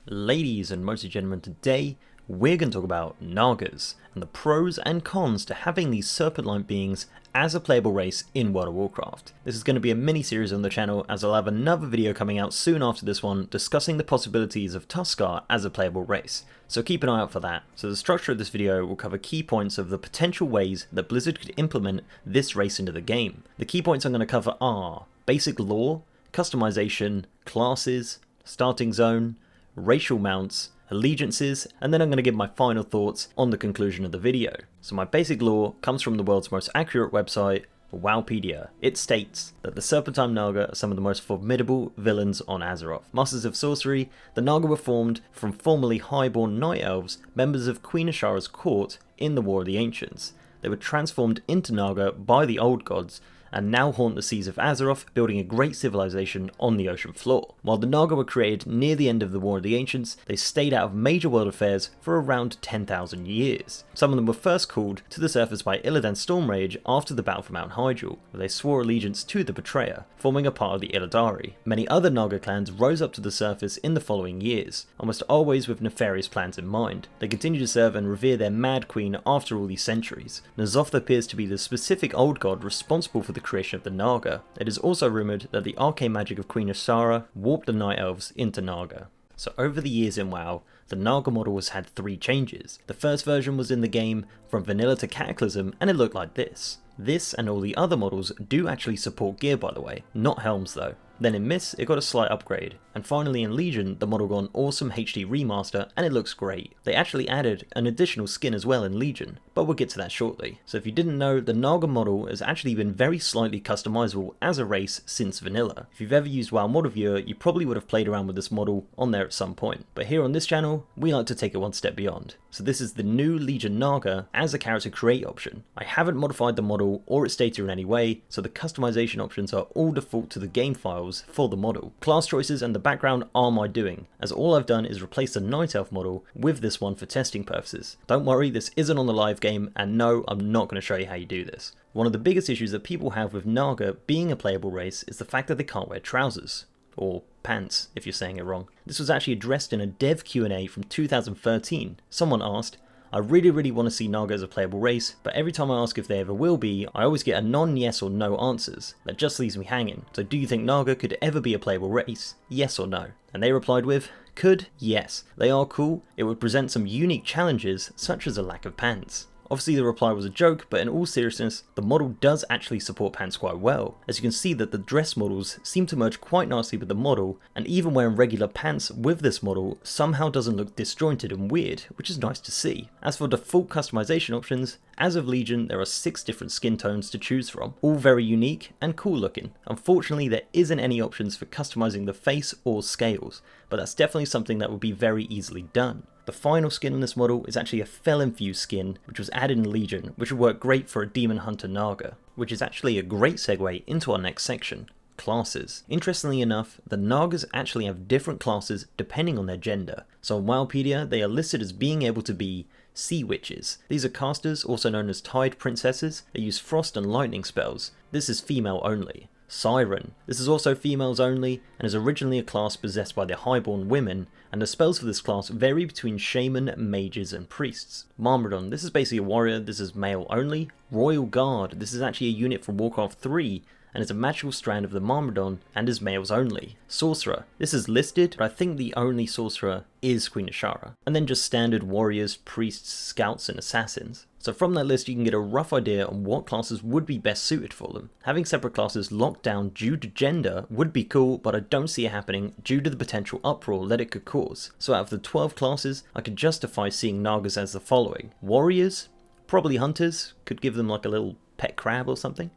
Ladies and mostly gentlemen, today we're going to talk about Nagas and the pros and cons to having these serpent-like beings as a playable race in World of Warcraft. This is going to be a mini-series on the channel, as I'll have another video coming out soon after this one discussing the possibilities of Tuskar as a playable race, so keep an eye out for that. So the structure of this video will cover key points of the potential ways that Blizzard could implement this race into the game. The key points I'm going to cover are basic lore, customization, classes, starting zone, racial mounts, allegiances, and then I'm going to give my final thoughts on the conclusion of the video. So my basic lore comes from the world's most accurate website, Wowpedia. It states that the Serpentine Naga are some of the most formidable villains on Azeroth. Masters of sorcery, the Naga were formed from formerly highborn night elves, members of Queen Ashara's court in the War of the Ancients. They were transformed into Naga by the old gods, and now haunt the seas of Azeroth, building a great civilization on the ocean floor. While the Naga were created near the end of the War of the Ancients, they stayed out of major world affairs for around 10,000 years. Some of them were first called to the surface by Illidan's Stormrage after the battle for Mount Hyjal, where they swore allegiance to the Betrayer, forming a part of the Illidari. Many other Naga clans rose up to the surface in the following years, almost always with nefarious plans in mind. They continue to serve and revere their Mad Queen after all these centuries. N'Zoth appears to be the specific old god responsible for the creation of the Naga. It is also rumoured that the arcane magic of Queen Ashara warped the Night Elves into Naga. So over the years in WoW, the Naga model has had 3 changes. The first version was in the game from Vanilla to Cataclysm, and it looked like this. This and all the other models do actually support gear, by the way, not helms though. Then in Mists, it got a slight upgrade, and finally in Legion, the model got an awesome HD remaster, and it looks great. They actually added an additional skin as well in Legion, but we'll get to that shortly. So if you didn't know, the Naga model has actually been very slightly customizable as a race since Vanilla. If you've ever used WoW Model Viewer, you probably would have played around with this model on there at some point. But here on this channel, we like to take it one step beyond. So this is the new Legion Naga as a character create option. I haven't modified the model or its data in any way, so the customization options are all default to the game files for the model. Class choices and the background are my doing, as all I've done is replace the Night Elf model with this one for testing purposes. Don't worry, this isn't on the live game, and no, I'm not going to show you how you do this. One of the biggest issues that people have with Naga being a playable race is the fact that they can't wear trousers, or pants if you're saying it wrong. This was actually addressed in a dev Q&A from 2013. Someone asked, I really want to see Naga as a playable race, but every time I ask if they ever will be, I always get a non-yes or no answers. That just leaves me hanging. So do you think Naga could ever be a playable race? Yes or no? And they replied with, could, yes. They are cool, it would present some unique challenges, such as a lack of pants. Obviously the reply was a joke, but in all seriousness, the model does actually support pants quite well, as you can see that the dress models seem to merge quite nicely with the model, and even wearing regular pants with this model somehow doesn't look disjointed and weird, which is nice to see. As for default customization options, as of Legion there are 6 different skin tones to choose from, all very unique and cool looking. Unfortunately there isn't any options for customizing the face or scales, but that's definitely something that would be very easily done. The final skin on this model is actually a Fel-infused skin, which was added in Legion, which would work great for a Demon Hunter Naga, which is actually a great segue into our next section, classes. Interestingly enough, the Nagas actually have different classes depending on their gender. So on Wowpedia, they are listed as being able to be Sea Witches. These are casters, also known as Tide Princesses. They use frost and lightning spells. This is female only. Siren. This is also females only, and is originally a class possessed by the highborn women, and the spells for this class vary between shaman, mages, and priests. Myrmidon. This is basically a warrior. This is male only. Royal Guard. This is actually a unit from Warcraft 3, and is a magical strand of the Myrmidon, and is males only. Sorcerer. This is listed, but I think the only sorcerer is Queen Ashara. And then just standard warriors, priests, scouts, and assassins. So from that list you can get a rough idea on what classes would be best suited for them. Having separate classes locked down due to gender would be cool, but I don't see it happening due to the potential uproar that it could cause. So out of the 12 classes, I could justify seeing Nagas as the following. Warriors, probably hunters, could give them like a little pet crab or something.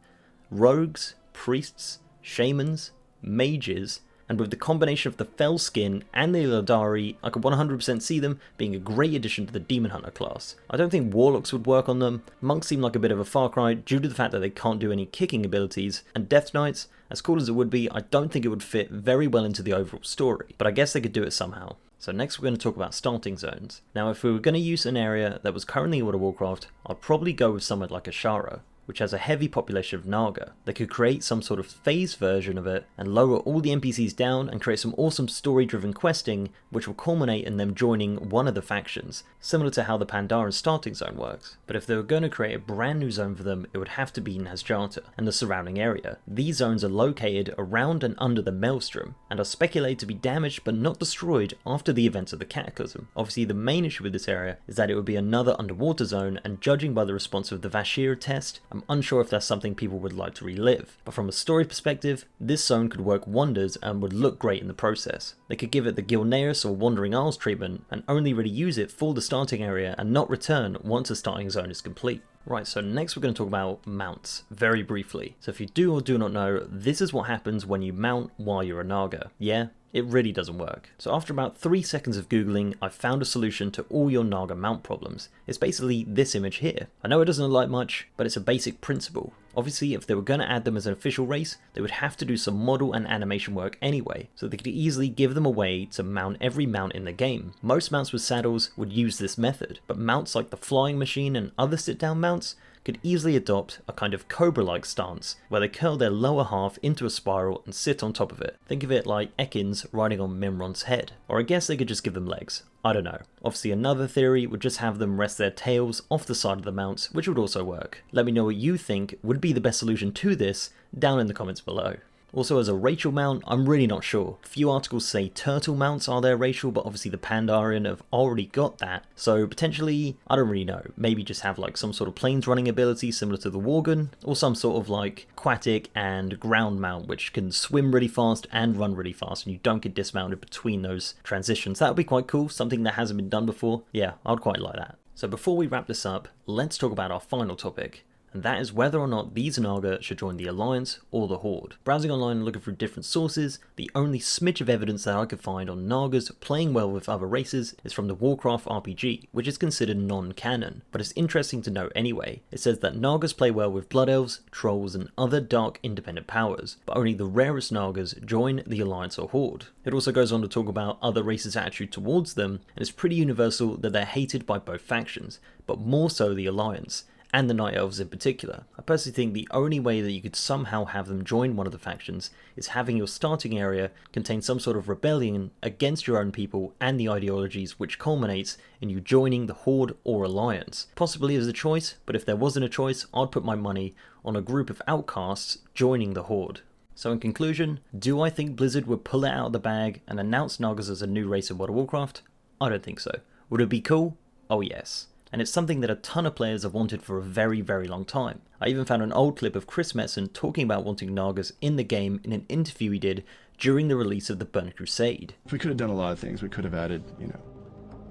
Rogues, priests, shamans, mages, and with the combination of the Fel skin and the Illidari, I could 100% see them being a great addition to the Demon Hunter class. I don't think Warlocks would work on them. Monks seem like a bit of a far cry due to the fact that they can't do any kicking abilities, and Death Knights, as cool as it would be, I don't think it would fit very well into the overall story, but I guess they could do it somehow. So next we're going to talk about starting zones. Now if we were going to use an area that was currently in World of Warcraft, I'd probably go with somewhere like Ashara. which has a heavy population of Naga. They could create some sort of phase version of it and lower all the NPCs down and create some awesome story-driven questing, which will culminate in them joining one of the factions, similar to how the Pandaren starting zone works. But if they were going to create a brand new zone for them, it would have to be Nazjata and the surrounding area. These zones are located around and under the Maelstrom, and are speculated to be damaged but not destroyed after the events of the Cataclysm. Obviously the main issue with this area is that it would be another underwater zone, and judging by the response of the Vashira test, I'm unsure if that's something people would like to relive. But from a story perspective, this zone could work wonders and would look great in the process. They could give it the Gilneas or Wandering Isles treatment and only really use it for the starting area and not return once the starting zone is complete. Right, so next we're going to talk about mounts, very briefly. So if you do or do not know, this is what happens when you mount while you're a Naga. Yeah, it really doesn't work. So after about 3 seconds of googling, I found a solution to all your Naga mount problems. It's basically this image here. I know it doesn't look like much, but it's a basic principle. Obviously, if they were going to add them as an official race, they would have to do some model and animation work anyway, so they could easily give them a way to mount every mount in the game. Most mounts with saddles would use this method, but mounts like the flying machine and other sit-down mounts could easily adopt a kind of cobra-like stance, where they curl their lower half into a spiral and sit on top of it. Think of it like Ekins riding on Mimron's head. Or I guess they could just give them legs. I don't know. Obviously another theory would just have them rest their tails off the side of the mounts, which would also work. Let me know what you think would be the best solution to this down in the comments below. Also, as a racial mount, I'm really not sure. A few articles say turtle mounts are their racial, but obviously the Pandaren have already got that. So potentially, I don't really know. Maybe just have like some sort of planes running ability similar to the Worgen, or some sort of like aquatic and ground mount which can swim really fast and run really fast, and you don't get dismounted between those transitions. That would be quite cool, something that hasn't been done before. Yeah, I'd quite like that. So before we wrap this up, let's talk about our final topic, and that is whether or not these Naga should join the Alliance or the Horde. Browsing online and looking through different sources, the only smidge of evidence that I could find on Nagas playing well with other races is from the Warcraft RPG, which is considered non-canon, but it's interesting to note anyway. It says that Nagas play well with Blood Elves, Trolls and other dark independent powers, but only the rarest Nagas join the Alliance or Horde. It also goes on to talk about other races' attitude towards them, and it's pretty universal that they're hated by both factions, but more so the Alliance, and the Night Elves in particular. I personally think the only way that you could somehow have them join one of the factions is having your starting area contain some sort of rebellion against your own people and the ideologies, which culminates in you joining the Horde or Alliance. Possibly as a choice, but if there wasn't a choice, I'd put my money on a group of outcasts joining the Horde. So in conclusion, do I think Blizzard would pull it out of the bag and announce Nagas as a new race in World of Warcraft? I don't think so. Would it be cool? Oh yes. And it's something that a ton of players have wanted for a very, very long time. I even found an old clip of Chris Metzen talking about wanting Nagas in the game in an interview he did during the release of the Burning Crusade. We could have done a lot of things. We could have added,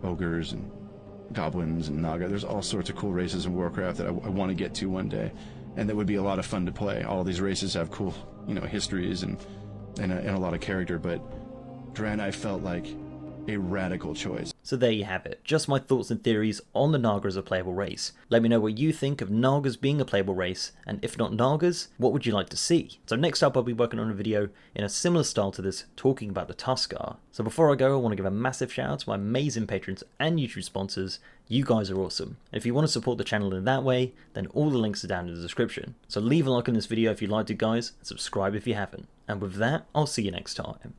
ogres and goblins and Naga. There's all sorts of cool races in Warcraft that I want to get to one day, and that would be a lot of fun to play. All these races have cool, histories and a lot of character, but Draenei felt like a radical choice. So there you have it, just my thoughts and theories on the Naga as a playable race. Let me know what you think of Nagas being a playable race, and if not Nagas, what would you like to see? So next up I'll be working on a video in a similar style to this, talking about the Tuskar. So before I go, I want to give a massive shout out to my amazing patrons and YouTube sponsors. You guys are awesome. And if you want to support the channel in that way, then all the links are down in the description. So leave a like on this video if you liked it guys, and subscribe if you haven't. And with that, I'll see you next time.